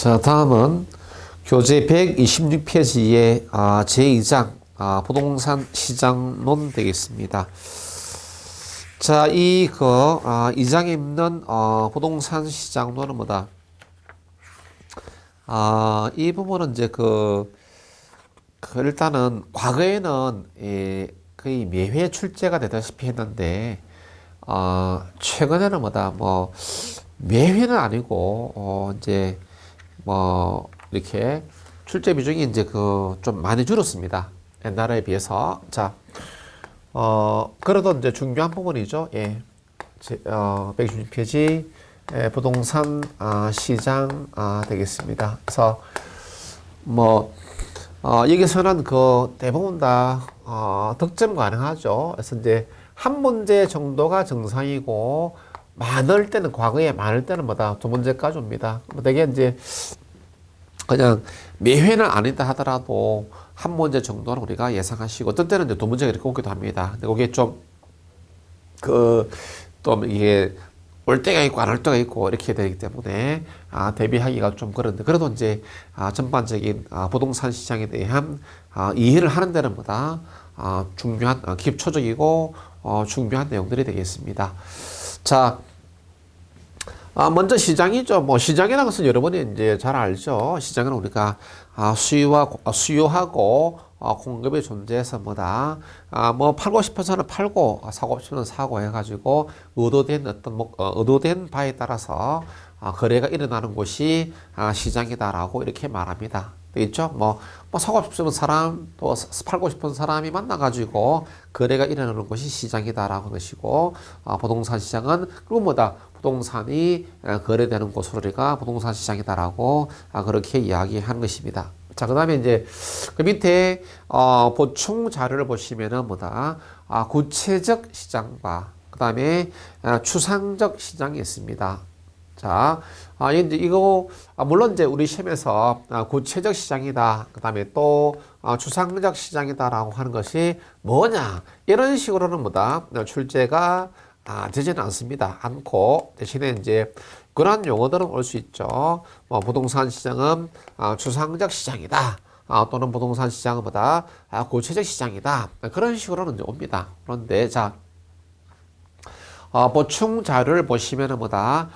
자, 다음은 교재 126페이지의 제2장 부동산 시장론 되겠습니다. 자, 이 2장에 있는 부동산 시장론은 뭐다? 이 부분은 이제 일단은 과거에는 거의 매회 출제가 되다시피 했는데 최근에는 뭐다? 뭐 매회는 아니고 이제 뭐 이렇게 출제 비중이 이제 좀 많이 줄었습니다. 옛날에 비해서. 자, 그래도 이제 중요한 부분이죠. 예. 166페이지 부동산 시장 되겠습니다. 그래서 뭐 여기서는 대부분 다 득점 가능하죠. 그래서 이제 한 문제 정도가 정상이고 많을 때는 과거에 많을 때는 뭐다 두 문제까지 옵니다. 되게 이제 그냥 매회는 아니다 하더라도 한 문제 정도는 우리가 예상하시고 어떤 때는 이제 두 문제가 이렇게 오기도 합니다. 근데 그게 좀 또 이게 올 때가 있고 안 올 때가 있고 이렇게 되기 때문에 대비하기가 좀 그런데 그래도 이제 전반적인 부동산 시장에 대한 이해를 하는 데는 뭐다 중요한 기초적이고 중요한 내용들이 되겠습니다. 자, 먼저 시장이죠. 뭐 시장이라는 것은 여러분이 이제 잘 알죠. 시장은 우리가 수요하고 공급이 존재해서 뭐다. 뭐 팔고 싶어서는 팔고 사고 싶으면 사고 해가지고 의도된 바에 따라서 거래가 일어나는 곳이 시장이다라고 이렇게 말합니다. 되겠죠? 뭐 사고 싶은 사람 또 팔고 싶은 사람이 만나가지고 거래가 일어나는 곳이 시장이다라고 하는 것이고 부동산 시장은 그리고 뭐다 부동산이 거래되는 곳으로 우리가 부동산 시장이다라고 그렇게 이야기하는 것입니다. 자, 그 다음에 이제 그 밑에 보충 자료를 보시면은 뭐다 구체적 시장과 그 다음에 추상적 시장이 있습니다. 자, 이제 이거 물론 이제 우리 시험에서 구체적 시장이다. 그 다음에 또 추상적 시장이다라고 하는 것이 뭐냐? 이런 식으로는 뭐다 출제가 되지는 않습니다. 않고 대신에 이제 그런 용어들은 올 수 있죠. 뭐 부동산 시장은 추상적 시장이다. 또는 부동산 시장은 뭐다 구체적 시장이다. 그런 식으로는 이제 옵니다. 그런데 자. 보충 자료를 보시면은 뭐다.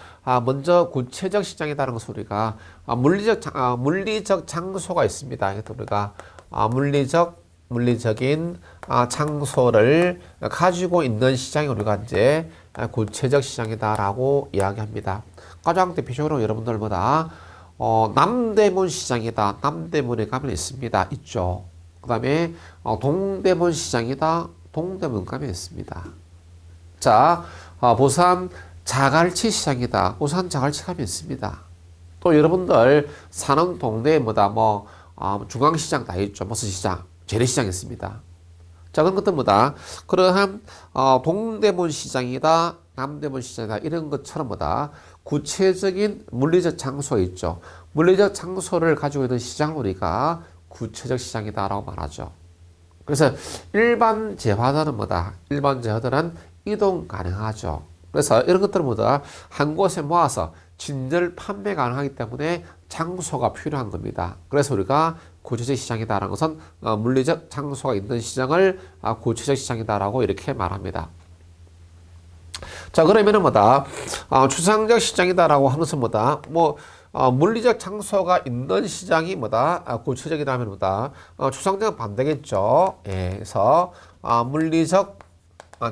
먼저 구체적 시장이라는 것은 우리가 물리적 장소가 있습니다. 우리가 물리적인 장소를 가지고 있는 시장이 우리가 이제 구체적 시장이다라고 이야기합니다. 가장 대표적으로 여러분들보다 남대문 시장이다. 남대문에 가면 있습니다. 있죠. 그 다음에 동대문 시장이다. 동대문 가면 있습니다. 자, 부산 자갈치 시장이다. 부산 자갈치 가면 있습니다. 또 여러분들 사는 동네에 뭐다 중앙시장 다 있죠. 무슨 시장, 재래시장 있습니다. 자, 그런 것들 뭐다 그러한 동대문 시장이다, 남대문 시장이다 이런 것처럼 뭐다 구체적인 물리적 장소 있죠. 물리적 장소를 가지고 있는 시장을 우리가 구체적 시장이다라고 말하죠. 그래서 일반 재화들은 뭐다 일반 재화들은 이동 가능하죠. 그래서 이런 것들은 뭐다 한 곳에 모아서 진열 판매 가능하기 때문에 장소가 필요한 겁니다. 그래서 우리가 구체적 시장이다라는 것은 물리적 장소가 있는 시장을 구체적 시장이다라고 이렇게 말합니다. 자, 그러면은 뭐다 추상적 시장이다라고 하는 것은 뭐다 물리적 장소가 있는 시장이 뭐다 구체적이라면 뭐다 추상적은 반대겠죠. 예, 그래서 물리적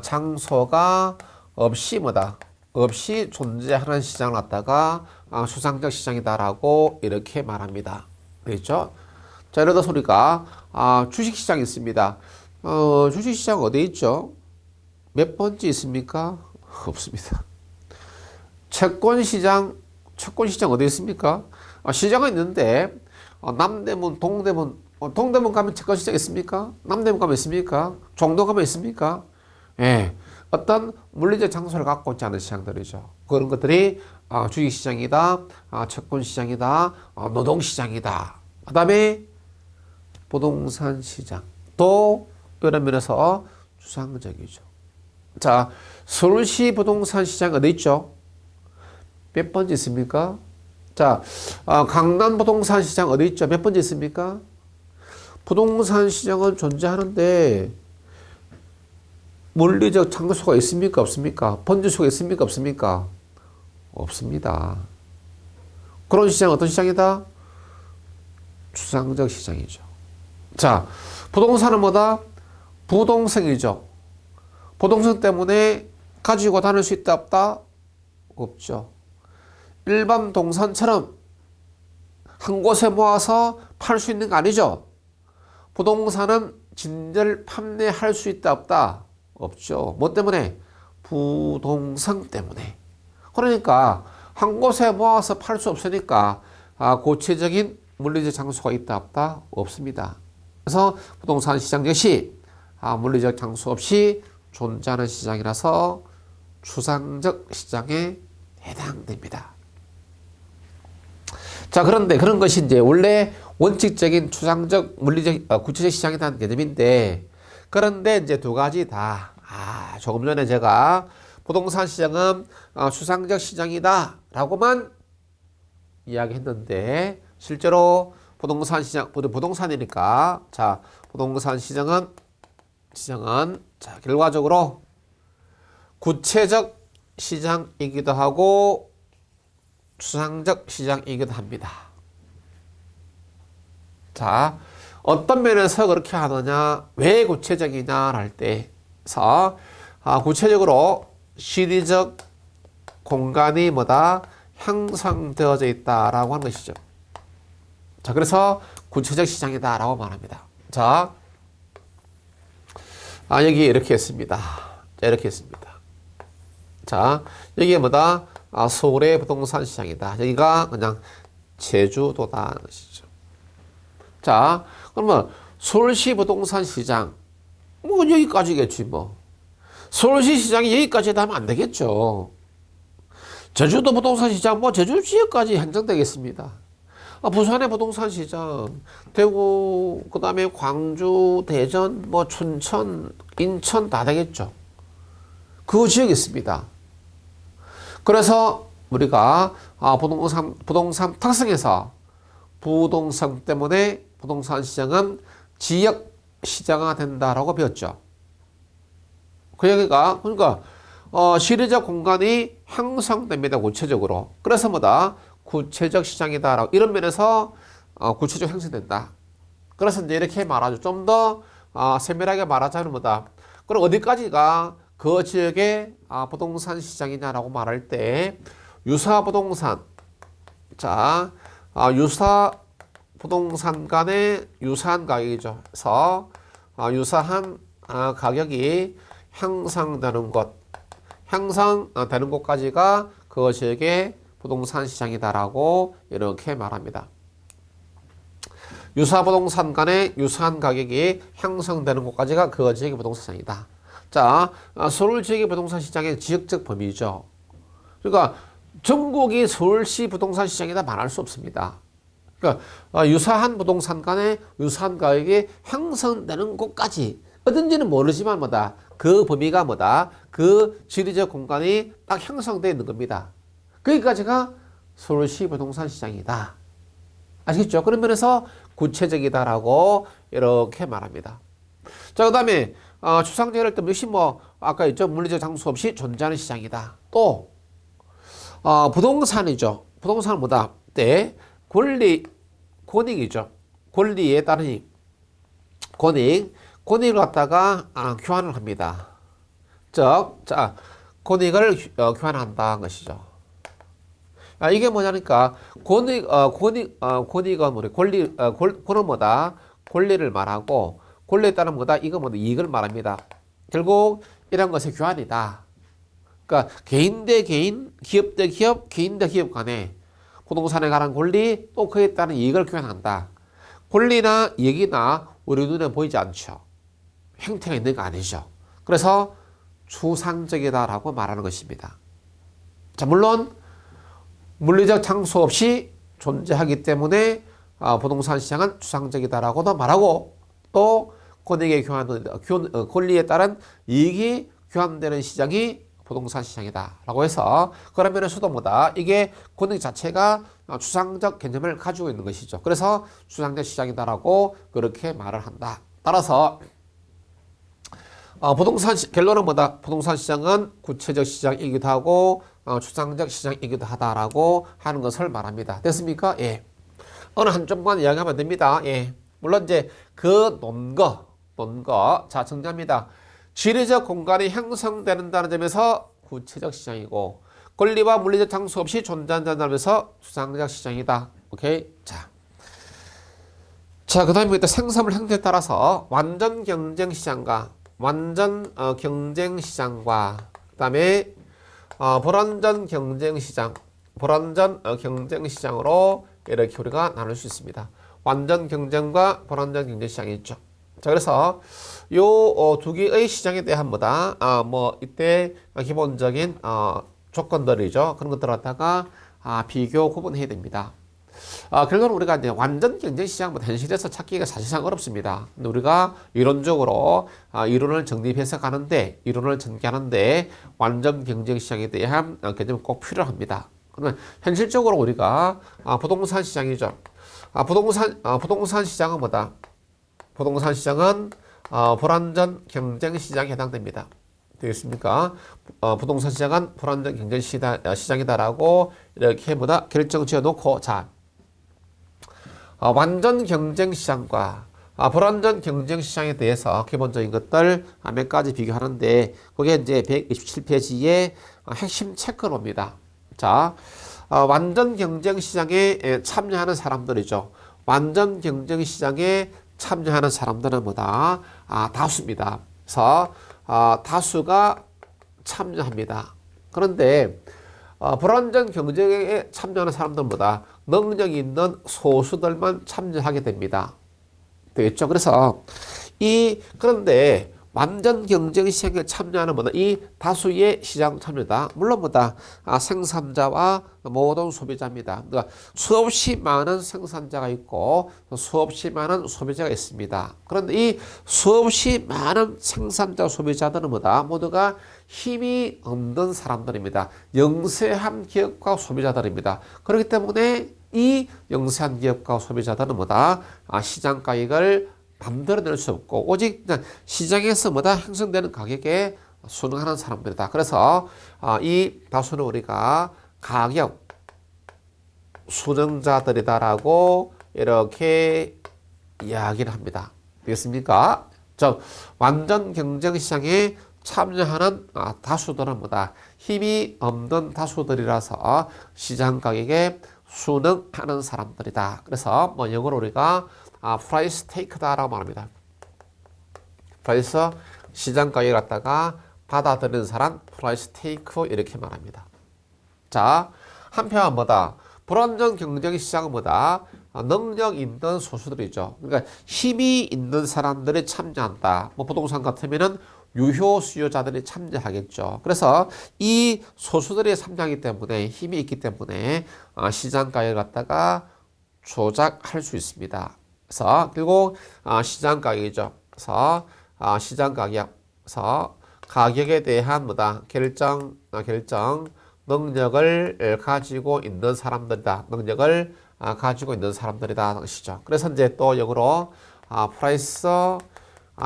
장소가 없이 뭐다 없이 존재하는 시장을 갖다가 추상적 시장이다라고 이렇게 말합니다. 되겠죠? 자, 예를 들어서 우리가 주식시장이 있습니다. 주식시장 어디 있죠? 몇 번째 있습니까? 없습니다. 채권시장 어디 있습니까? 시장은 있는데 남대문, 동대문 동대문 가면 채권시장 있습니까? 남대문 가면 있습니까? 종로 가면 있습니까? 예, 어떤 물리적 장소를 갖고 있지 않은 시장들이죠. 그런 것들이 주식시장이다, 채권시장이다, 노동시장이다. 그 다음에 부동산 시장. 또 이런 면에서 추상적이죠. 자, 서울시 부동산 시장 어디 있죠? 몇 번째 있습니까? 자, 강남 부동산 시장 어디 있죠? 몇 번째 있습니까? 부동산 시장은 존재하는데 물리적 장소가 있습니까? 없습니까? 번지수가 있습니까? 없습니까? 없습니다. 그런 시장은 어떤 시장이다? 추상적 시장이죠. 자, 부동산은 뭐다? 부동성이죠. 부동성 때문에 가지고 다닐 수 있다 없다? 없죠. 일반 동산처럼 한 곳에 모아서 팔 수 있는 거 아니죠. 부동산은 진절 판매할 수 있다 없다? 없죠. 뭐 때문에? 부동성 때문에. 그러니까 한 곳에 모아서 팔 수 없으니까 고체적인 물리적 장소가 있다 없다? 없습니다. 그래서 부동산 시장 역시 물리적 장소 없이 존재하는 시장이라서 추상적 시장에 해당됩니다. 자, 그런데 그런 것이 이제 원래 원칙적인 추상적 물리적 구체적 시장이라는 개념인데, 그런데 이제 두 가지 다 조금 전에 제가 부동산 시장은 추상적 시장이다 라고만 이야기했는데, 실제로 부동산 시장, 부동산이니까, 자, 부동산 시장은 자, 결과적으로 구체적 시장이기도 하고 추상적 시장이기도 합니다. 자, 어떤 면에서 그렇게 하느냐, 왜 구체적이냐 할 때에서 구체적으로 시리적 공간이 뭐다? 형성되어져 있다라고 하는 것이죠. 자, 그래서 구체적 시장이다라고 말합니다. 자, 여기 이렇게 했습니다. 자, 이렇게 했습니다. 자, 여기에 뭐다? 서울의 부동산 시장이다. 여기가 그냥 제주도다. 것이죠. 자, 그러면 서울시 부동산 시장, 뭐 여기까지겠지 뭐. 서울시 시장이 여기까지 하면 안 되겠죠. 제주도 부동산 시장, 뭐 제주 지역까지 한정되겠습니다. 부산의 부동산 시장, 대구, 그 다음에 광주, 대전, 뭐 춘천, 인천 다 되겠죠. 그 지역이 있습니다. 그래서 우리가 부동산 특성에서 부동산 때문에 부동산 시장은 지역 시장화 된다라고 배웠죠. 그 얘기가 그러니까 시리적 공간이 형성됩니다. 구체적으로. 그래서 뭐다? 구체적 시장이다라고 이런 면에서 구체적 형성된다. 그래서 이제 이렇게 말하죠. 좀 더 세밀하게 말하자면 뭐다? 그럼 어디까지가 그 지역의 부동산 시장이냐라고 말할 때 유사 부동산, 자, 유사 부동산 간의 유사한 가격이죠. 그래서 유사한 가격이 형성되는 곳까지가 그 지역의 부동산 시장이다라고 이렇게 말합니다. 유사 부동산 간의 유사한 가격이 형성되는 곳까지가 그 지역의 부동산 시장이다. 자, 서울 지역의 부동산 시장의 지역적 범위죠. 그러니까 전국이 서울시 부동산 시장이다 말할 수 없습니다. 그러니까 유사한 부동산 간의 유사한 가격이 형성되는 곳까지 어딘지는 모르지만 뭐다? 그 범위가 뭐다? 그 지리적 공간이 딱 형성되어 있는 겁니다. 거기까지가 서울시 부동산 시장이다. 아시겠죠? 그런 면에서 구체적이다라고 이렇게 말합니다. 자, 그 다음에 추상적일 때 역시 뭐 아까 있죠? 물리적 장소 없이 존재하는 시장이다. 또 부동산이죠. 부동산은 뭐다? 때 권익이죠. 권리에 따른 힘. 권익을 갖다가 교환을 합니다. 즉, 자, 권익을 교환한다는 것이죠. 이게 뭐냐니까 권익은 뭐래? 권은 뭐다? 권리를 말하고 권리에 따른 뭐다? 이거 뭐다? 이익을 말합니다. 결국 이런 것의 교환이다. 그러니까 개인 대 개인, 기업 대 기업, 개인 대 기업 간에 부동산에 관한 권리 또 그에 따른 이익을 교환한다. 권리나 이익이나 우리 눈에 보이지 않죠. 형태가 있는 거 아니죠. 그래서 추상적이다라고 말하는 것입니다. 자, 물론 물리적 장소 없이 존재하기 때문에 부동산 시장은 추상적이다라고도 말하고 또 권리에 따른 이익이 교환되는 시장이 부동산 시장이다라고 해서 그런 면에서도 뭐다 이게 권익 자체가 추상적 개념을 가지고 있는 것이죠. 그래서 추상적 시장이다라고 그렇게 말을 한다. 따라서 결론은 뭐다? 부동산 시장은 구체적 시장이기도 하고 추상적 시장이기도 하다라고 하는 것을 말합니다. 됐습니까? 예. 어느 한쪽만 이야기하면 됩니다. 예. 물론 이제 그 논거. 자, 정리합니다. 지리적 공간이 형성되는다는 점에서 구체적 시장이고 권리와 물리적 장소 없이 존재한다는 점에서 추상적 시장이다. 오케이? 자, 그 다음에 생산물 형태에 따라서 완전 경쟁 시장과 경쟁 시장과 그 다음에 불완전 경쟁 시장, 경쟁 시장으로 이렇게 우리가 나눌 수 있습니다. 완전 경쟁과 불완전 경쟁 시장이 있죠. 자, 그래서 요 두 개의 시장에 대한 이때 기본적인 조건들이죠. 그런 것들을 갖다가 비교 구분해야 됩니다. 결국은 우리가 이제 완전 경쟁 시장 현실에서 찾기가 사실상 어렵습니다. 근데 우리가 이론적으로 이론을 정립해서 이론을 전개하는데 완전 경쟁 시장에 대한 개념이 꼭 필요합니다. 그러면 현실적으로 우리가 부동산 시장이죠. 부동산 시장은 뭐다? 부동산 시장은 불완전 경쟁 시장에 해당됩니다. 되겠습니까? 부동산 시장은 불완전 경쟁 시장이다라고 이렇게 결정 지어 놓고, 자, 완전 경쟁 시장과 불완전 경쟁 시장에 대해서 기본적인 것들 몇 가지 비교하는데, 그게 이제 127페이지의 핵심 체크로입니다. 자, 완전 경쟁 시장에 참여하는 사람들이죠. 완전 경쟁 시장에 참여하는 사람들은 뭐다? 다수입니다. 그래서 다수가 참여합니다. 그런데 불완전 경쟁에 참여하는 사람들보다 능력이 있는 소수들만 참여하게 됩니다. 되겠죠? 그래서 그런데 완전 경쟁 시장에 참여하는 이 다수의 시장 참여다. 물론 생산자와 모든 소비자입니다. 그러니까 수없이 많은 생산자가 있고 수없이 많은 소비자가 있습니다. 그런데 이 수없이 많은 생산자 소비자들은 모두가 힘이 없는 사람들입니다. 영세한 기업과 소비자들입니다. 그렇기 때문에 이 영세한 기업과 소비자들은 시장가액을 만들어낼 수 없고 오직 시장에서 형성되는 가격에 순응하는 사람들이다. 그래서 이 다수는 우리가 가격 순응자들이다라고 이렇게 이야기를 합니다. 되겠습니까? 즉 완전 경쟁 시장에 참여하는 다수들은 힘이 없는 다수들이라서 시장 가격에 순응하는 사람들이다. 그래서 영어로 우리가 프라이스 테이크다라고 말합니다. 프라이스 시장 가격을 갖다가 받아들이는 사람 프라이스 테이크 이렇게 말합니다. 자, 한편 불완전 경쟁 시장은 능력 있는 소수들이죠. 그러니까 힘이 있는 사람들이 참여한다. 부동산 같으면은 유효 수요자들이 참여하겠죠. 그래서 이 소수들이 참여하기 때문에 힘이 있기 때문에 시장 가격을 갖다가 조작할 수 있습니다. 그리고 시장 가격이죠. 그래서 시장 가격에서 가격에 대한 결정 능력을 가지고 있는 사람들이다. 능력을 가지고 있는 사람들이다. 것이죠. 그래서 이제 또 영어로 프라이스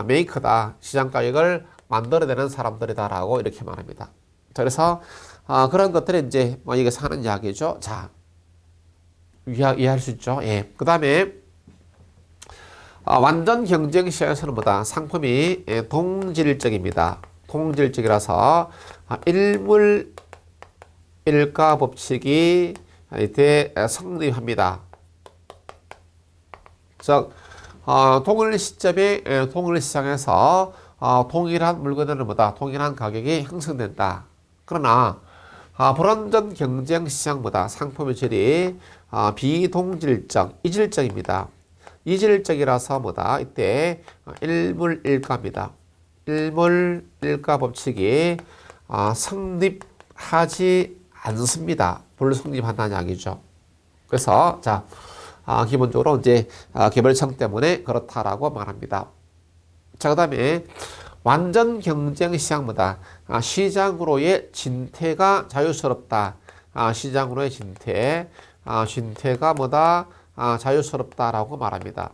메이커다. 시장 가격을 만들어내는 사람들이다라고 이렇게 말합니다. 자, 그래서 그런 것들이 이제 여기서 하는 이야기죠. 자, 이해할 수 있죠. 예. 그 다음에 완전 경쟁 시장에서는 상품이 동질적입니다. 동질적이라서 일물 일가 법칙이 성립합니다. 즉 동일 시점에 동일 시장에서 동일한 물건들은 동일한 가격이 형성된다. 그러나 불완전 경쟁 시장보다 상품의 질이 비동질적, 이질적입니다. 이질적이라서 이때 일물일가입니다. 일물일가 법칙이 성립하지 않습니다. 불성립한다는 이야기죠. 그래서 자, 기본적으로 이제 개별성 때문에 그렇다라고 말합니다. 자, 그 다음에 완전 경쟁 시장보다 시장으로의 진퇴가 자유스럽다. 시장으로의 진퇴가 뭐다? 자유스럽다라고 말합니다.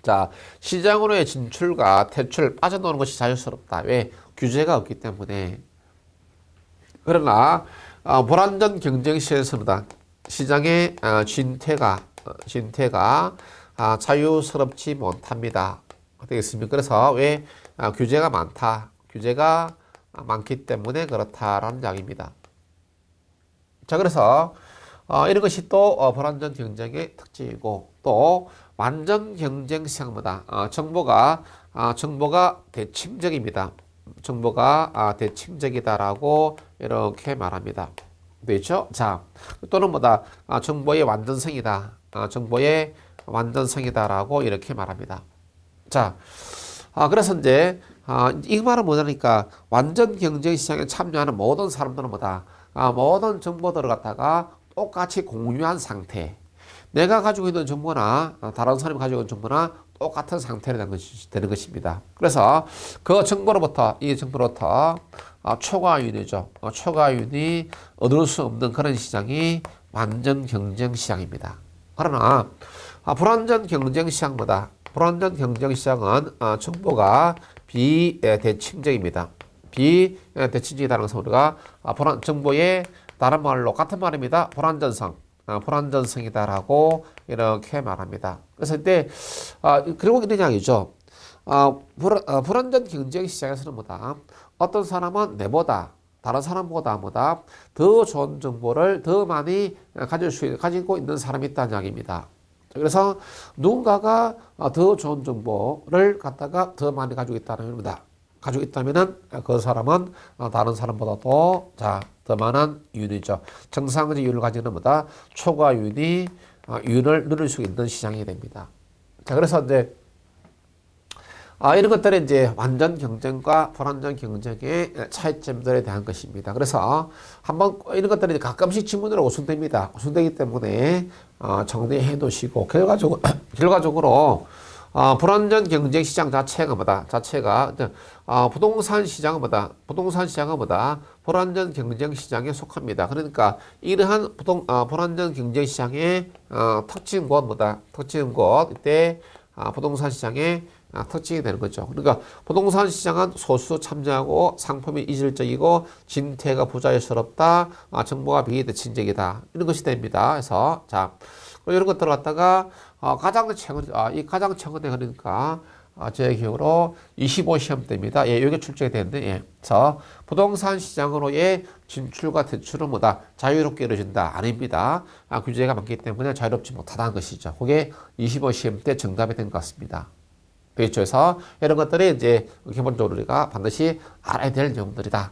자, 시장으로의 진출과 퇴출, 빠져나오는 것이 자유스럽다. 왜? 규제가 없기 때문에. 그러나 불완전 경쟁 시장에서는 시장의 진퇴가 자유스럽지 못합니다. 되겠습니까? 그래서 왜 규제가 많기 때문에 그렇다라는 이야기입니다. 자, 그래서 이런 것이 또 불완전 경쟁의 특징이고, 또 완전 경쟁 시장보다 정보가 대칭적입니다. 정보가 대칭적이다라고 이렇게 말합니다. 되죠? 자, 또는 뭐다? 정보의 완전성이다. 정보의 완전성이다라고 이렇게 말합니다. 자, 그래서 이제 이 말은 뭐냐니까 완전 경쟁 시장에 참여하는 모든 사람들은 뭐다? 모든 정보들을 갖다가 똑같이 공유한 상태. 내가 가지고 있는 정보나 다른 사람이 가지고 있는 정보나 똑같은 상태로 되는 것입니다. 그래서 이 정보로부터 초과윤이죠. 초과윤이 얻을 수 없는 그런 시장이 완전 경쟁 시장입니다. 그러나 불완전 경쟁 시장은 정보가 비대칭적입니다. 비대칭적이라는 것은 우리가 정보의 다른 말로 같은 말입니다. 불완전성이다라고 이렇게 말합니다. 그래서 이때 그리고 이런 이야기죠. 불완전 경쟁 시장에서는 뭐다? 어떤 사람은 다른 사람보다 더 좋은 정보를 더 많이 가지고 있는 사람이 있다는 이야기입니다. 그래서 누군가가 더 좋은 정보를 갖다가 더 많이 가지고 있다는 겁니다. 가지고 있다면은 그 사람은 다른 사람보다도 더 많은 윤이죠. 정상의 윤을 가지는 뭐다? 초과윤이 윤을 누릴 수 있는 시장이 됩니다. 자, 그래서 이제 이런 것들은 이제 완전 경쟁과 불완전 경쟁의 차이점들에 대한 것입니다. 그래서 한번 이런 것들은 가끔씩 질문으로 오순됩니다. 오순되기 때문에 정리해 두시고 결과적으로 불완전 경쟁 시장 자체가 부동산 시장은 불완전 경쟁 시장에 속합니다. 그러니까 이러한 불완전 경쟁 시장의 특징은 이때 부동산 시장의 특징이 되는 거죠. 그러니까 부동산 시장은 소수 참여하고 상품이 이질적이고 진퇴가 부자연스럽다. 정보가 비대칭적이다. 이런 것이 됩니다. 그래서 이런 것들을 갖다가 가장 최근에 그러니까 제 기억으로 25시험대입니다. 이게 출제가 되는데, 그래서 부동산 시장으로의 진출과 퇴출은 자유롭게 이루어진다. 아닙니다. 규제가 많기 때문에 자유롭지 못하다는 것이죠. 그게 25시험대 정답이 된 것 같습니다. 그렇죠. 그래서 이런 것들이 이제 기본적으로 우리가 반드시 알아야 될 내용들이다.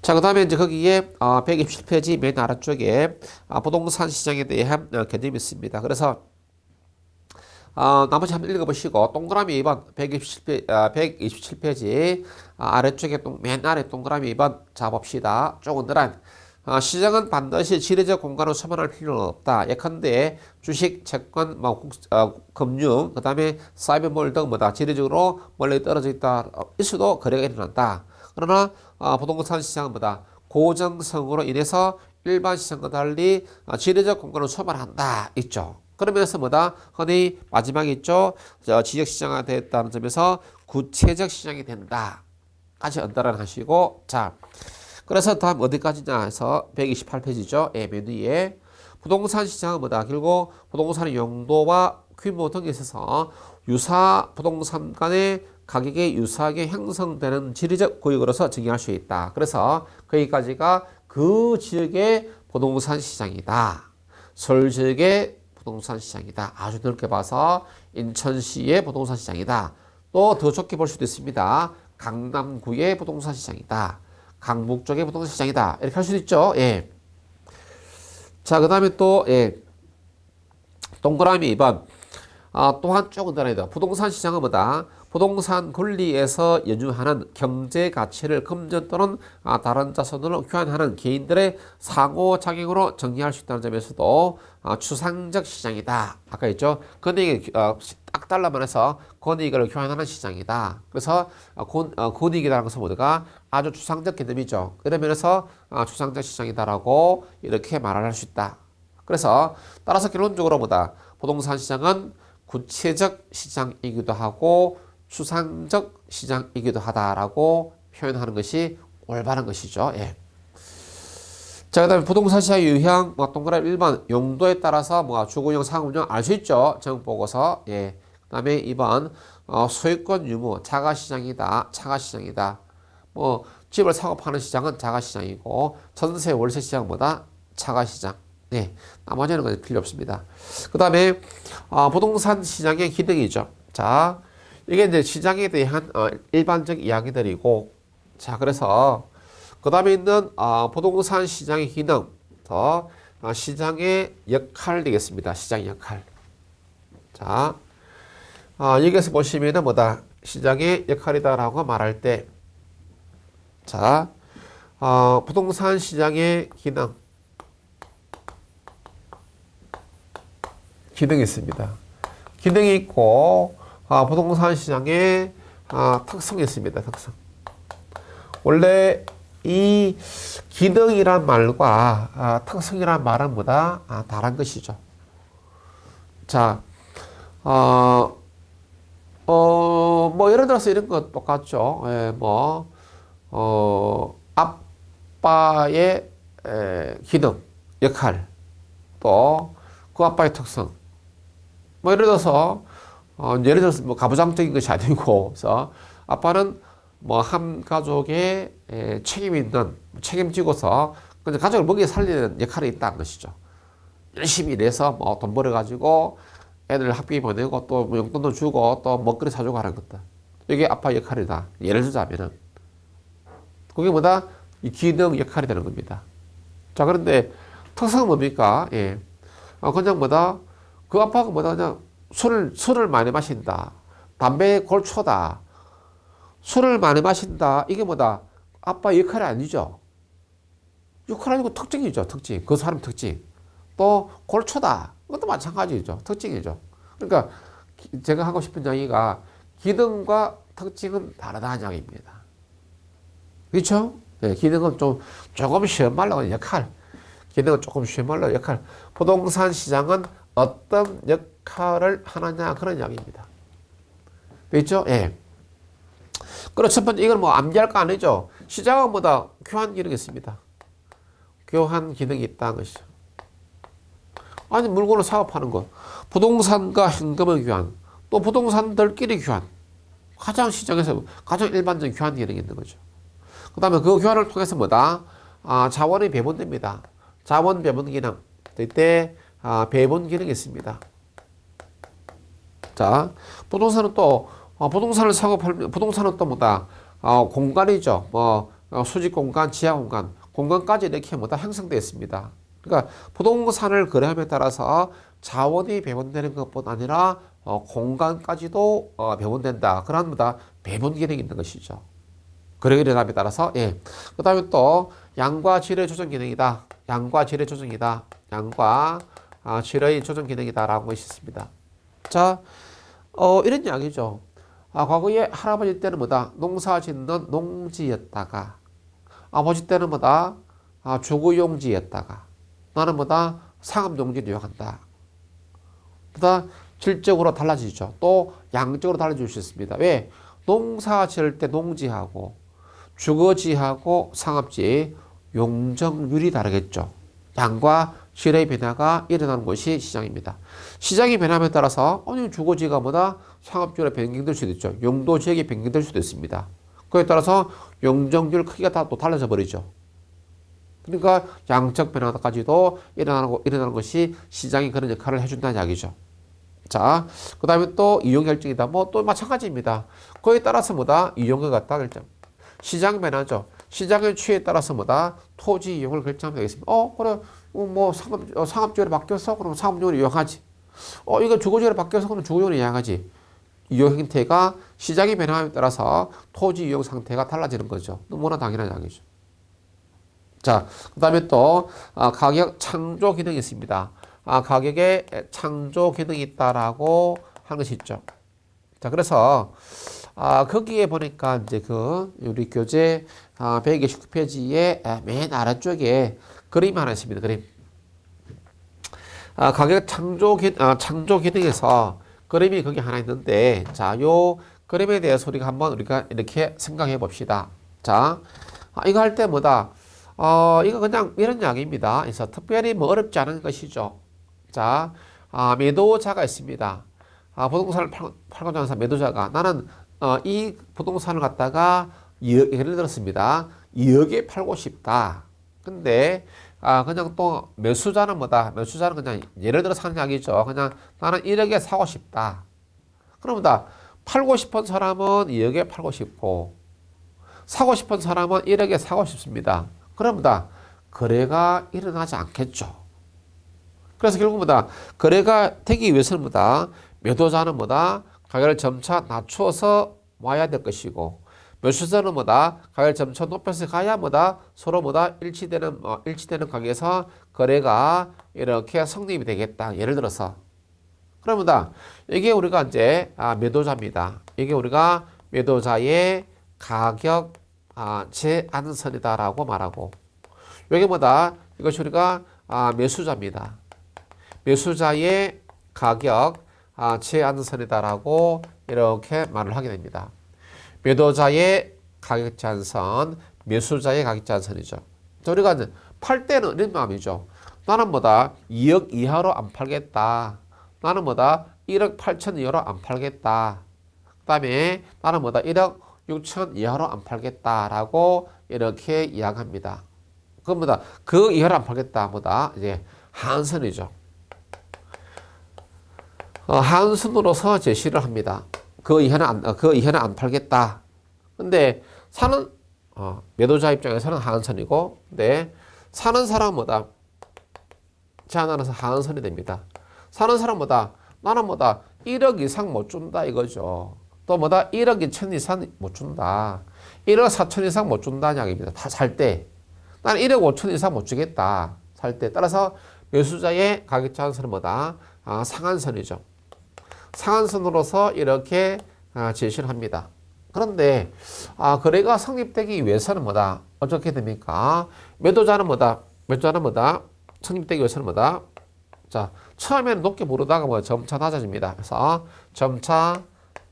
자, 그 다음에 이제 거기에 127페이지 맨 아래쪽에 부동산 시장에 대한 개념이 있습니다. 그래서 나머지 한번 읽어보시고 동그라미 2번 127페이지 아래쪽에 맨 아래 동그라미 2번 봅시다. 조금들한 시장은 반드시 지리적 공간을 소멸할 필요는 없다. 예컨대 주식, 채권, 금융, 그 다음에 사이버몰 등 지리적으로 멀리 떨어져 있어도 거래가 일어난다. 그러나 부동산 시장은 고정성으로 인해서 일반 시장과 달리 지리적 공간을 소멸한다. 있죠. 그러면서 흔히 마지막에 있죠. 지적 시장화 됐다는 점에서 구체적 시장이 된다. 까지 언더라인 하시고, 그래서 다음 어디까지냐 해서 128페이지죠. 맨 위에 부동산 시장은 결국 부동산의 용도와 규모 등에 있어서 유사 부동산 간의 가격이 유사하게 형성되는 지리적 구역으로서 정의할 수 있다. 그래서 거기까지가 그 지역의 부동산 시장이다. 서울 지역의 부동산 시장이다. 아주 넓게 봐서 인천시의 부동산 시장이다. 또 더 좋게 볼 수도 있습니다. 강남구의 부동산 시장이다. 강북 쪽의 부동산 시장이다. 이렇게 할 수도 있죠. 자, 그 다음에 또, 동그라미 2번. 또 한쪽은 부동산 시장은 부동산 권리에서 연유하는 경제 가치를 금전 또는 다른 자산으로 교환하는 개인들의 상호작용으로 정리할 수 있다는 점에서도 추상적 시장이다. 아까 했죠. 권익을 딱 달라면해서 권익을 교환하는 시장이다. 그래서 권익이라는 것은 모두가 아주 추상적 개념이죠. 이런 면에서 추상적 시장이다라고 이렇게 말할 수 있다. 그래서 따라서 결론적으로 뭐다? 부동산 시장은 구체적 시장이기도 하고 추상적 시장이기도 하다라고 표현하는 것이 올바른 것이죠. 예. 자, 그 다음에 부동산 시장의 유형, 동그라미 1번 용도에 따라서 주거용, 상업용 알 수 있죠. 정보고서. 예. 그 다음에 2번 소유권 유무, 자가시장이다. 차가시장이다. 집을 사고 파는 시장은 자가시장이고 전세 월세 시장보다 차가시장. 네, 나머지는 건 필요 없습니다. 그 다음에 부동산 시장의 기능이죠. 자, 이게 이제 시장에 대한 일반적 이야기들이고, 자, 그래서 그 다음에 있는 부동산 시장의 기능, 더 시장의 역할 되겠습니다. 시장의 역할. 자, 여기서 보시면은 뭐다? 시장의 역할이다라고 말할 때, 자, 부동산 시장의 기능. 기능이 있습니다. 기능이 있고 부동산 시장의 특성이 있습니다. 특성. 원래 이 기능이란 말과 특성이란 말은 뭐다? 다른 것이죠. 자, 예를 들어서 이런 거 똑같죠. 예, 아빠의 기능, 역할, 또 그 아빠의 특성. 예를 들어서 가부장적인 것이 아니고, 그래서 아빠는 한 가족의 책임이 있는, 책임지고서 그냥 가족을 먹여 살리는 역할이 있다는 것이죠. 열심히 일해서 돈 벌어가지고 애들 학비 보내고 또 용돈도 주고 또 먹거리 사주고 하는 것들. 이게 아빠 역할이다. 예를 들자면은. 그게 뭐다? 이 기능 역할이 되는 겁니다. 자, 그런데 특성은 뭡니까? 예. 그냥 뭐다? 그 아빠가 뭐다? 그냥 술을 많이 마신다. 담배 골초다. 술을 많이 마신다. 이게 뭐다? 아빠 역할이 아니죠. 역할 아니고 특징이죠. 특징. 그 사람 특징. 또 골초다. 그것도 마찬가지죠. 특징이죠. 그러니까 제가 하고 싶은 이야기가 기능과 특징은 다르다는 이야기입니다. 그렇죠? 네, 기능은 조금 쉬어말로 역할. 기능은 조금 쉬어말로 역할. 부동산 시장은 어떤 역할을 하느냐 그런 이야기입니다. 그렇죠? 예. 그리고 첫 번째 이건 암기할 거 아니죠. 시장은 뭐다? 교환 기능이 있습니다. 교환 기능이 있다는 것이죠. 아니 물건을 사고 파는 거. 부동산과 현금의 교환. 또 부동산들끼리 교환. 가장 시장에서 가장 일반적인 교환 기능이 있는 거죠. 그 다음에 그 교환을 통해서 뭐다? 자원이 배분됩니다. 자원 배분 기능. 이때 배분 기능이 있습니다. 자, 부동산은 또 부동산을 사고 팔면 부동산은 또 뭐다? 공간이죠. 수직 공간, 지하 공간, 공간까지 이렇게 뭐다 형성되어 있습니다. 그러니까 부동산을 거래함에 따라서 자원이 배분되는 것뿐 아니라 공간까지도 배분된다. 그런 뭐다? 배분 기능이 있는 것이죠. 거래 일어남에 따라서 예. 그 다음에 또 양과 질의 조정 기능이다. 양과 질의 조정이다. 양과 질의 조정 기능이다라고 있습니다. 자, 이런 이야기죠. 과거에 할아버지 때는 뭐다? 농사 짓는 농지였다가, 아버지 때는 뭐다? 주거용지였다가, 나는 뭐다? 상업용지를 이용한다. 보다 질적으로 달라지죠. 또 양적으로 달라질 수 있습니다. 왜? 농사 지을 때 농지하고 주거지하고 상업지 용적률이 다르겠죠. 양과 질의 변화가 일어나는 것이 시장입니다. 시장의 변함에 따라서 주거지가 뭐다? 상업지로 변경될 수도 있죠. 용도 지역이 변경될 수도 있습니다. 그에 따라서 용적률 크기가 다 또 달라져 버리죠. 그러니까 양적 변화까지도 일어나는 것이 시장이 그런 역할을 해준다는 이야기죠. 자, 그 다음에 또 이용 결정이다. 또 마찬가지입니다. 그에 따라서 뭐다? 이용을 갖다 결정. 시장 변화죠. 시장의 추이에 따라서 뭐다? 토지 이용을 결정하면 되겠습니다. 그래. 상업지역으로 바뀌어서 그럼 상업지역으로 이용하지. 이거 주거지역으로 바뀌어서 그럼 주거지역으로 이용하지. 이용 형태가 시장의 변화에 따라서 토지 이용 상태가 달라지는 거죠. 너무나 당연한 이야기죠. 자, 그 다음에 또 가격 창조 기능이 있습니다. 가격에 창조 기능이 있다라고 하는 것이 있죠. 자, 그래서 거기에 보니까 이제 우리 교재 129페이지의 맨 아래쪽에 그림이 하나 있습니다. 그림. 가격 창조 기능에서 그림이 거기 하나 있는데, 자, 요 그림에 대해서 우리가 이렇게 생각해 봅시다. 자, 이거 할 때 뭐다? 이거 그냥 이런 이야기입니다. 그래서 특별히 뭐 어렵지 않은 것이죠. 자, 매도자가 있습니다. 부동산을 팔고자 하는 매도자가 나는 이 부동산을 갖다가 예를 들었습니다. 2억에 팔고 싶다. 근데 그냥 또 매수자는 뭐다? 매수자는 그냥 예를 들어서 하는 이야기죠. 그냥 나는 1억에 사고 싶다. 그러면 팔고 싶은 사람은 2억에 팔고 싶고 사고 싶은 사람은 1억에 사고 싶습니다. 그러면 거래가 일어나지 않겠죠. 그래서 결국 거래가 되기 위해서는 매도자는 가격을 점차 낮추어서 와야 될 것이고, 매수자는 가격을 점차 높여서 가야 서로 일치되는 가격에서 거래가 이렇게 성립이 되겠다. 예를 들어서. 그러면 이게 우리가 이제 매도자입니다. 이게 우리가 매도자의 가격 제한선이다라고 말하고, 여기 이것이 우리가 매수자입니다. 매수자의 가격 제한선이다라고 이렇게 말을 하게 됩니다. 매도자의 가격 제한선, 매수자의 가격 제한선이죠. 우리가 이제 팔 때는 이런 마음이죠. 나는 2억 이하로 안 팔겠다. 나는 1억 8천 이하로 안 팔겠다. 그 다음에 나는 1억 6천 이하로 안 팔겠다라고 이렇게 이야기합니다. 그건 그 이하로 안 팔겠다. 이제 한선이죠. 한선으로서 제시를 합니다. 그 이하는 안 팔겠다. 근데 매도자 입장에서는 하한선이고, 근데 사는 사람은 제한하면서 하한선이 됩니다. 사는 사람은 나는 1억 이상 못 준다 이거죠. 또 1억 2천 이상 못 준다. 1억 4천 이상 못 준다는 이야기입니다. 다 살 때. 나는 1억 5천 이상 못 주겠다. 살 때. 따라서 매수자의 가격 제한선은 상한선이죠. 상한선으로서 이렇게 제시를 합니다. 그런데 거래가 성립되기 위해서는 어떻게 됩니까? 매도자는 성립되기 위해서는 자, 처음에는 높게 부르다가 점차 낮아집니다. 그래서 점차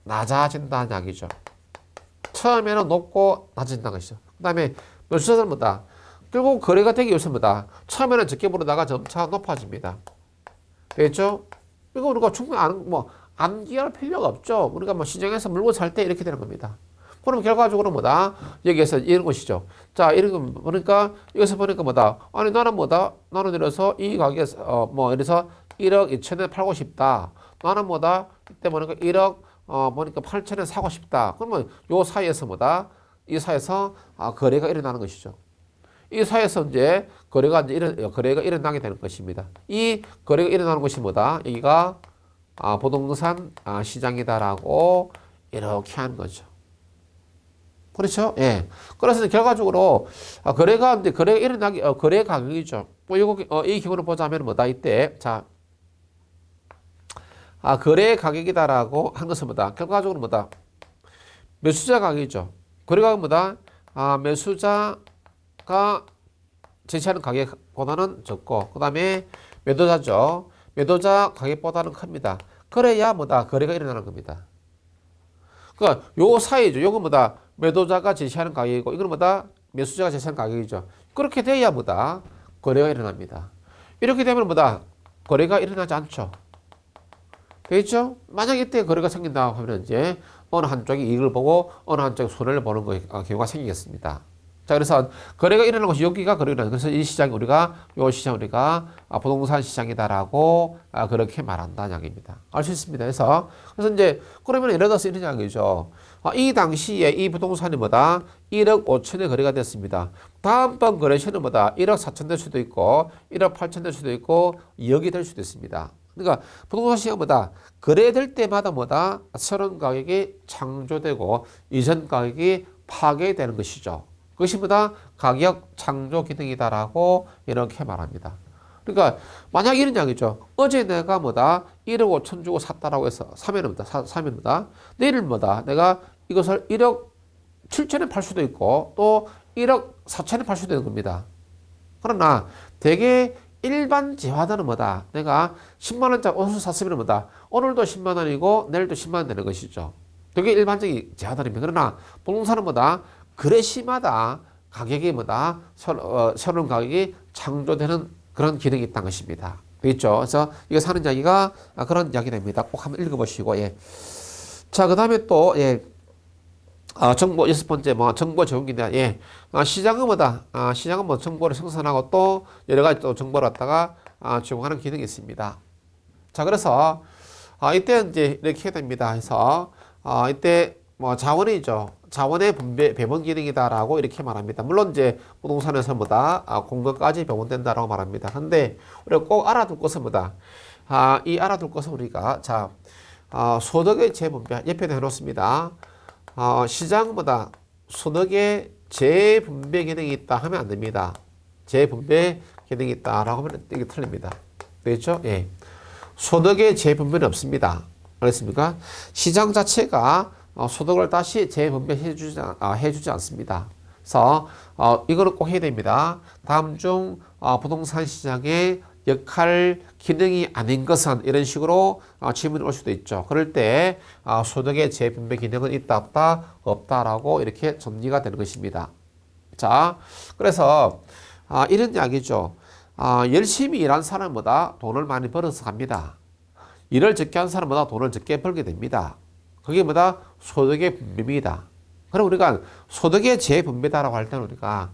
낮아진다는 이야기죠. 처음에는 높고 낮아진다는 것이죠. 그 다음에 매수자는 결국 거래가 되기 위해서는 처음에는 적게 부르다가 점차 높아집니다. 되겠죠? 이거 우리가 충분히 암기할 필요가 없죠. 우리가 시장에서 물건 살 때 이렇게 되는 겁니다. 그럼 결과적으로 여기에서 이런 것이죠. 자, 이런 거 보니까, 여기서 보니까 아니, 나는 이래서 이 가격에서, 이래서 1억 2천에 팔고 싶다. 나는 이때 보니까 1억, 보니까 8천에 사고 싶다. 그러면 요 사이에서 이 사이에서 거래가 일어나는 것이죠. 이 사이에서 이제 거래가 일어나게 되는 것입니다. 이 거래가 일어나는 것이 여기가 부동산 시장이다라고 이렇게 하는 거죠. 그렇죠? 예. 그래서 결과적으로 거래 가격이죠. 이 경우를 보자면 이때 자, 거래 가격이다라고 한 것은 결과적으로 매수자 가격이죠. 거래 가격은 매수자가 제시하는 가격보다는 적고, 그 다음에 매도자죠. 매도자 가격보다는 큽니다. 그래야 거래가 일어나는 겁니다. 그러니까 요 사이죠. 요건 매도자가 제시하는 가격이고, 이건 매수자가 제시하는 가격이죠. 그렇게 돼야 거래가 일어납니다. 이렇게 되면 거래가 일어나지 않죠. 되겠죠? 만약 이때 거래가 생긴다 하면 이제 어느 한쪽이 이익을 보고 어느 한쪽이 손해를 보는 경우가 생기겠습니다. 자, 그래서 거래가 일어나는 것이 여기가 거래가 일어나는, 그래서 이 시장 요 시장 우리가 부동산 시장이다라고 그렇게 말한다는 이야기입니다. 알 수 있습니다. 그래서 이제 그러면 예를 들어서 이런 이야기죠. 이 당시에 이 부동산이 1억 5천에 거래가 됐습니다. 다음번 거래시는 1억 4천 될 수도 있고 1억 8천 될 수도 있고 2억이 될 수도 있습니다. 그러니까 부동산 시장은 뭐다? 거래될 때마다 뭐다? 새로운 가격이 창조되고 이전 가격이 파괴되는 것이죠. 그것이 뭐다? 가격 창조 기능이다라고 이렇게 말합니다. 그러니까 만약 이런 이야기죠. 어제 내가 뭐다? 1억 5천 주고 샀다라고 해서 사면 뭐다? 사면 뭐다? 내일 뭐다? 내가 이것을 1억 7천에 팔 수도 있고 또 1억 4천에 팔 수도 있는 겁니다. 그러나 되게 일반 재화단은 뭐다? 내가 10만 원짜리 옷을 샀으면 뭐다? 오늘도 10만 원이고 내일도 10만 원 되는 것이죠. 되게 일반적인 재화단입니다. 그러나 부동산은 뭐다? 거래시마다 가격이 뭐다? 새로운 가격이 창조되는 그런 기능이 있다는 것입니다. 되겠죠? 그래서 이거 사는 이야기가 그런 이야기 됩니다. 꼭 한번 읽어보시고, 예. 자, 그 다음에 또, 예. 정보, 여섯 번째, 정보 제공기인데, 예. 시장은 뭐다? 시장은 뭐 정보를 생산하고 또 여러 가지 또 정보를 갖다가, 제공하는 기능이 있습니다. 자, 그래서, 이때 이제 이렇게 해야 됩니다. 해서, 이때 뭐 자원이죠. 자원의 배분 기능이다라고 이렇게 말합니다. 물론 이제 부동산에서 뭐다? 공급까지 배분된다라고 말합니다. 근데 우리가 꼭 알아둘 것은 뭐다? 이 알아둘 것은 우리가, 자, 소득의 재분배, 옆에 해놓습니다. 시장보다 소득의 재분배 기능이 있다 하면 안 됩니다. 재분배 기능이 있다라고 하면 이게 틀립니다. 되겠죠? 예. 소득의 재분배는 없습니다. 알겠습니까? 시장 자체가 소득을 다시 재분배해주지 않습니다. 그래서 이거를 꼭 해야 됩니다. 다음 중 부동산 시장의 역할, 기능이 아닌 것은 이런 식으로 질문이 올 수도 있죠. 그럴 때 소득의 재분배 기능은 있다 없다 없다라고 이렇게 정리가 되는 것입니다. 자, 그래서 이런 이야기죠. 열심히 일한 사람보다 돈을 많이 벌어서 갑니다. 일을 적게 한 사람보다 돈을 적게 벌게 됩니다. 그게 뭐다? 소득의 분배입니다. 그럼 우리가 소득의 재분배다라고 할 때는 우리가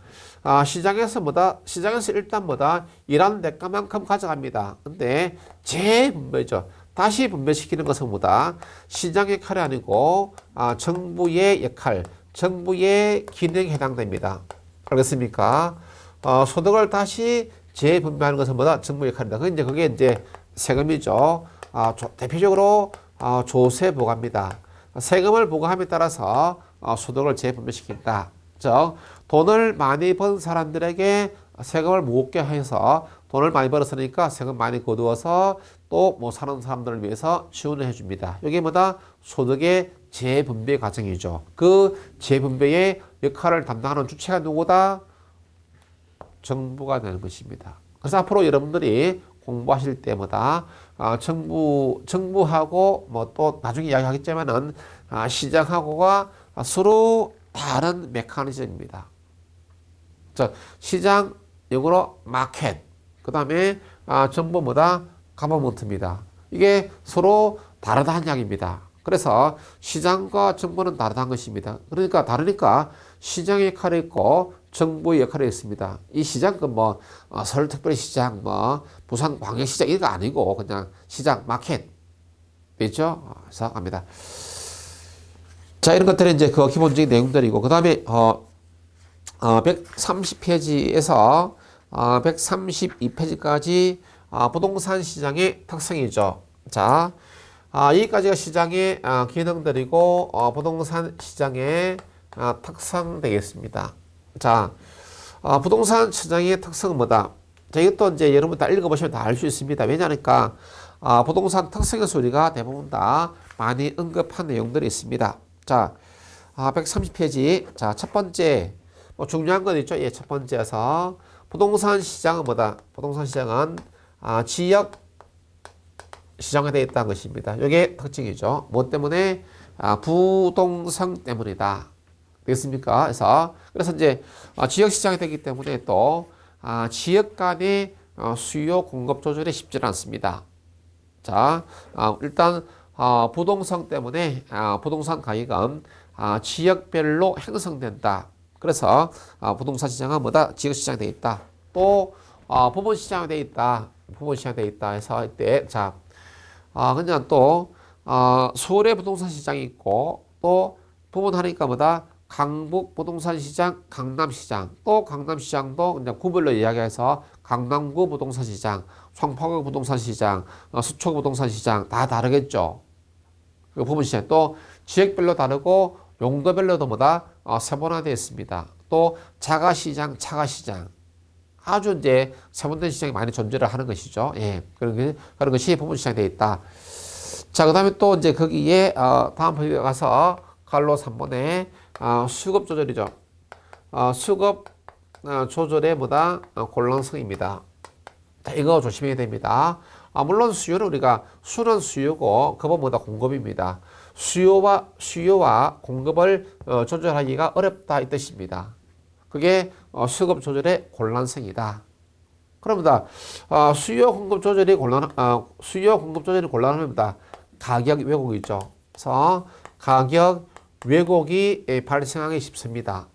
시장에서 뭐다? 시장에서 일단 뭐다? 일하는 대가만큼 가져갑니다. 근데 재분배죠. 다시 분배시키는 것은 뭐다? 시장의 역할이 아니고 정부의 역할, 정부의 기능에 해당됩니다. 알겠습니까? 소득을 다시 재분배하는 것은 뭐다? 정부의 역할이다. 그게 이제 세금이죠. 대표적으로 조세 부과입니다. 세금을 부과함에 따라서 소득을 재분배시킨다. 즉 돈을 많이 번 사람들에게 세금을 무겁게 해서 돈을 많이 벌었으니까 세금 많이 거두어서 또 못 사는 사람들을 위해서 지원을 해줍니다. 이게 뭐다? 소득의 재분배 과정이죠. 그 재분배의 역할을 담당하는 주체가 누구다? 정부가 되는 것입니다. 그래서 앞으로 여러분들이 공부하실 때마다 정부하고 뭐 또 나중에 이야기하겠지만은 시장하고가 서로 다른 메커니즘입니다. 자, 시장 영어로 마켓, 그 다음에 정부 뭐다? 가버먼트입니다. 이게 서로 다르다는 이야기입니다. 그래서 시장과 정부는 다르다는 것입니다. 그러니까 다르니까 시장의 역할이 있고 정부의 역할이 있습니다. 이 시장은 뭐 서울특별시장, 뭐 부산 광역시장 이거 아니고 그냥 시장 마켓 되죠? 그래서 갑니다. 자, 이런 것들은 이제 그 기본적인 내용들이고 그 다음에 130페이지에서 132페이지까지 부동산 시장의 특성이죠. 자, 여기까지가 시장의 기능들이고 부동산 시장의 특성 되겠습니다. 자, 부동산 시장의 특성은 뭐다? 자, 이것도 이제 여러분 다 읽어보시면 다 알 수 있습니다. 왜냐하니까 부동산 특성에서 우리가 대부분 다 많이 언급한 내용들이 있습니다. 자, 130페이지. 자, 첫 번째 중요한 건 있죠. 예, 첫 번째에서 부동산 시장은 뭐다? 부동산 시장은 지역 시장화 되어 있다는 것입니다. 이게 특징이죠. 뭐 때문에? 부동산 때문이다. 되겠습니까? 그래서 이제 지역 시장이 되기 때문에 또 지역 간의 수요 공급 조절이 쉽지 않습니다. 자, 일단 부동산 때문에 부동산 가격은 지역별로 형성된다. 그래서 부동산 시장은 뭐다? 지역 시장이 되어 있다. 또 부분 시장이 되어 있다. 부분 시장이 되어 있다. 해서 이때 자, 그냥 또 서울의 부동산 시장이 있고 또 부분하니까 뭐다? 강북 부동산 시장, 강남 시장, 또 강남 시장도 그냥 구별로 이야기해서 강남구 부동산 시장, 송파구 부동산 시장, 수초구 부동산 시장 다 다르겠죠. 그 부분 시장 또 지역별로 다르고 용도별로도 뭐다 세분화되어 있습니다. 또 자가시장, 차가시장 아주 이제 세분된 시장이 많이 존재를 하는 것이죠. 예, 그런 것이 부분 시장이 되어 있다. 자, 그다음에 또 이제 거기에 다음 페이지에 가서 갈로 3번에 수급 조절이죠. 수급 조절의 뭐다 곤란성입니다. 자, 이거 조심해야 됩니다. 물론 수요는 우리가 수는 수요고 급은 뭐다 공급입니다. 수요와 공급을 조절하기가 어렵다 이 뜻입니다. 그게 수급 조절의 곤란성이다. 그럽니다. 수요 공급 조절이 곤란합니다. 가격 왜곡이죠. 그래서 가격 왜곡이 발생하기 쉽습니다.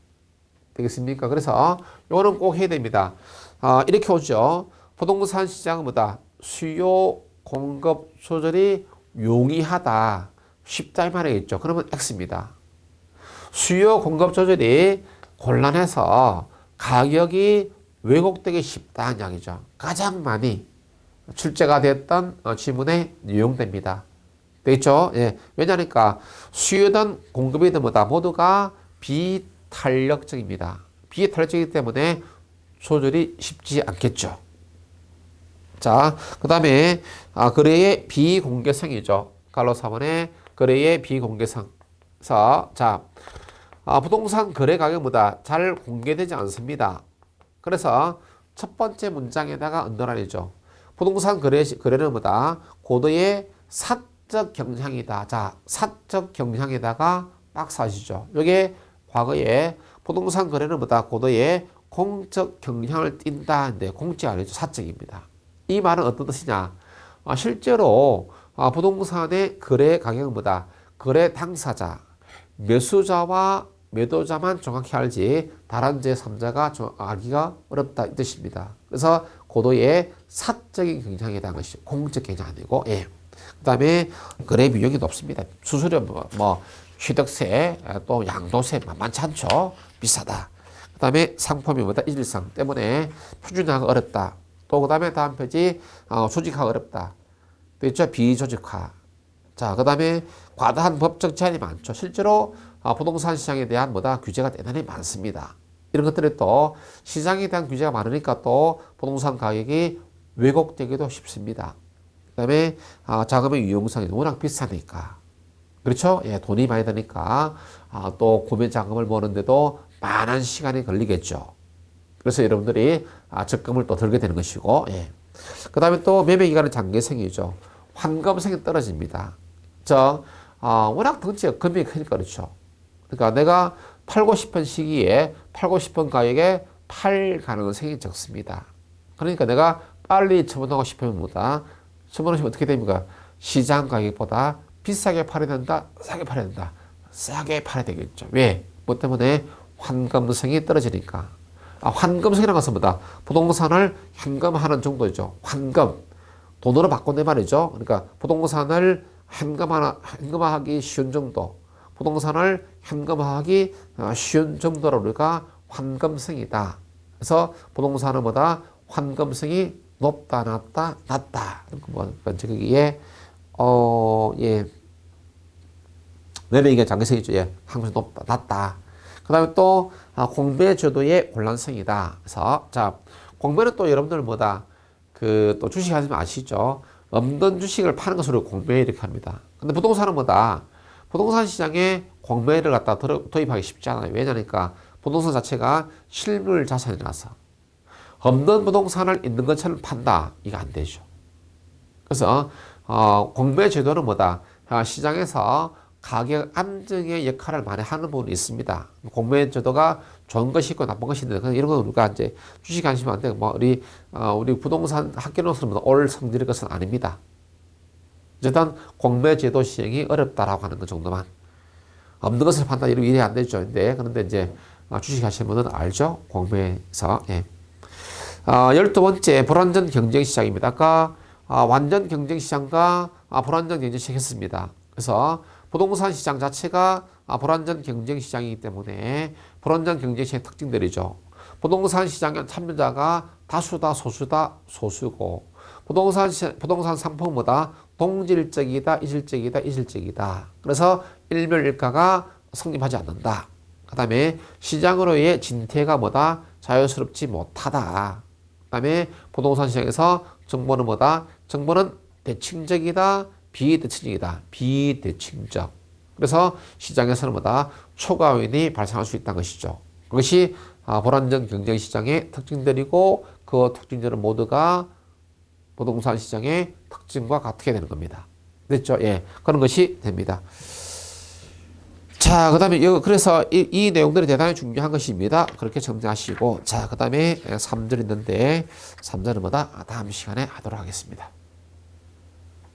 되겠습니까? 그래서 이거는 꼭 해야 됩니다. 이렇게 오죠. 부동산 시장은 뭐다? 수요 공급 조절이 용이하다. 쉽다 이 말이겠죠. 그러면 X입니다. 수요 공급 조절이 곤란해서 가격이 왜곡되기 쉽다는 이야기죠. 가장 많이 출제가 됐던 지문에 유용됩니다. 되겠죠? 예. 왜냐니까 수요든 공급이든 뭐다 모두가 비탄력적입니다. 비탄력적이기 때문에 조절이 쉽지 않겠죠. 자, 그 다음에 거래의 비공개성이죠. 갈로 4번에 거래의 비공개성. 자, 부동산 거래 가격보다 잘 공개되지 않습니다. 그래서 첫 번째 문장에다가 언더라인이죠. 부동산 거래는 뭐다? 고도의 사적 경향이다. 자, 사적 경향에다가 박스하시죠. 이게 과거에 부동산 거래는 뭐다? 고도의 공적 경향을 띈다는데 공적 아니죠. 사적입니다. 이 말은 어떤 뜻이냐? 실제로 부동산의 거래 가격은 뭐다? 거래 당사자, 매수자와 매도자만 정확히 알지 다른 제3자가 알기가 어렵다 이 뜻입니다. 그래서 고도의 사적인 경향에 대한 것이 공적 경향이 아니고 예. 그 다음에 거래 비용이 높습니다. 수수료 취득세 또 양도세 만만치 않죠. 비싸다. 그 다음에 상품이 뭐다? 일일상 때문에 표준화가 어렵다. 또 그 다음에 다음 페이지 조직화가 어렵다. 또 있죠? 비조직화. 자, 그 다음에 과다한 법적 제한이 많죠. 실제로 부동산 시장에 대한 뭐다 규제가 대단히 많습니다. 이런 것들이 또 시장에 대한 규제가 많으니까 또 부동산 가격이 왜곡되기도 쉽습니다. 그 다음에 자금의 유용성이 워낙 비싸니까 그렇죠? 예, 돈이 많이 드니까 또 구매 자금을 모으는데도 많은 시간이 걸리겠죠. 그래서 여러분들이 적금을 또 들게 되는 것이고 예. 그 다음에 또 매매 기간은 장기성이죠. 환검성이 떨어집니다. 워낙 덩치가 금액이 크니까 그렇죠. 그러니까 내가 팔고 싶은 시기에 팔고 싶은 가격에 팔 가능성이 적습니다. 그러니까 내가 빨리 처분하고 싶으면 뭐다? 처분하시면 어떻게 됩니까? 시장 가격보다 비싸게 팔아야 된다? 싸게 팔아야 된다? 싸게 팔아야 되겠죠. 왜? 뭐 때문에? 환검성이 떨어지니까. 환검성이라는 것은 뭐다? 부동산을 현금화하는 정도죠. 환검. 돈으로 바꾼단 말이죠. 그러니까 부동산을 현금화하기 쉬운 정도. 부동산을 현금화하기 쉬운 정도로 우리가 환검성이다. 그래서 부동산은 뭐다? 환검성이 높다, 낮다, 낮다. 거기에 예. 매매기간 장기성이죠. 예. 항상 높다, 낮다. 그 다음에 또 공매 제도의 곤란성이다. 그래서 자, 공매는 또 여러분들 뭐다? 또 주식 하시면 아시죠? 없는 주식을 파는 것으로 공매 이렇게 합니다. 근데 부동산은 뭐다? 부동산 시장에 공매를 갖다 도입하기 쉽지 않아요. 왜냐니까 부동산 자체가 실물 자산이라서 없는 부동산을 있는 것처럼 판다. 이거 안 되죠. 그래서 공매 제도는 뭐다? 시장에서 가격 안정의 역할을 많이 하는 부분이 있습니다. 공매 제도가 좋은 것이 있고 나쁜 것이 있는데 이런 건 우리가 이제 주식 하시면 안 되고 우리 부동산 학교로서는 올 성질의 것은 아닙니다. 어쨌든 공매 제도 시행이 어렵다라고 하는 것 정도만. 없는 것을 판다 이러면 이해 안 되죠. 그런데 이제 주식 하시는 분은 알죠. 공매에서. 예. 12번째 불완전 경쟁 시장입니다. 아까 완전 경쟁 시장과 불완전 경쟁 시장 했습니다. 그래서 부동산 시장 자체가 불완전 경쟁 시장이기 때문에 불완전 경쟁 시장의 특징들이죠. 부동산 시장의 참여자가 다수다, 소수다, 소수고. 부동산 상품은 뭐다? 동질적이다, 이질적이다, 이질적이다. 그래서 일멸일가가 성립하지 않는다. 그 다음에 시장으로의 진퇴가 뭐다? 자유스럽지 못하다. 그 다음에 부동산 시장에서 정보는 뭐다? 정보는 대칭적이다, 비대칭적이다. 비대칭적. 그래서 시장에서는 뭐다? 초과요인이 발생할 수 있다는 것이죠. 그것이 불안정 경쟁시장의 특징들이고 그 특징들은 모두가 부동산 시장의 특징과 같게 되는 겁니다. 됐죠? 예. 그런 것이 됩니다. 자, 그 다음에, 그래서 이 내용들이 대단히 중요한 것입니다. 그렇게 정리하시고, 자, 그 다음에 3절 있는데, 3절은 뭐다? 다음 시간에 하도록 하겠습니다.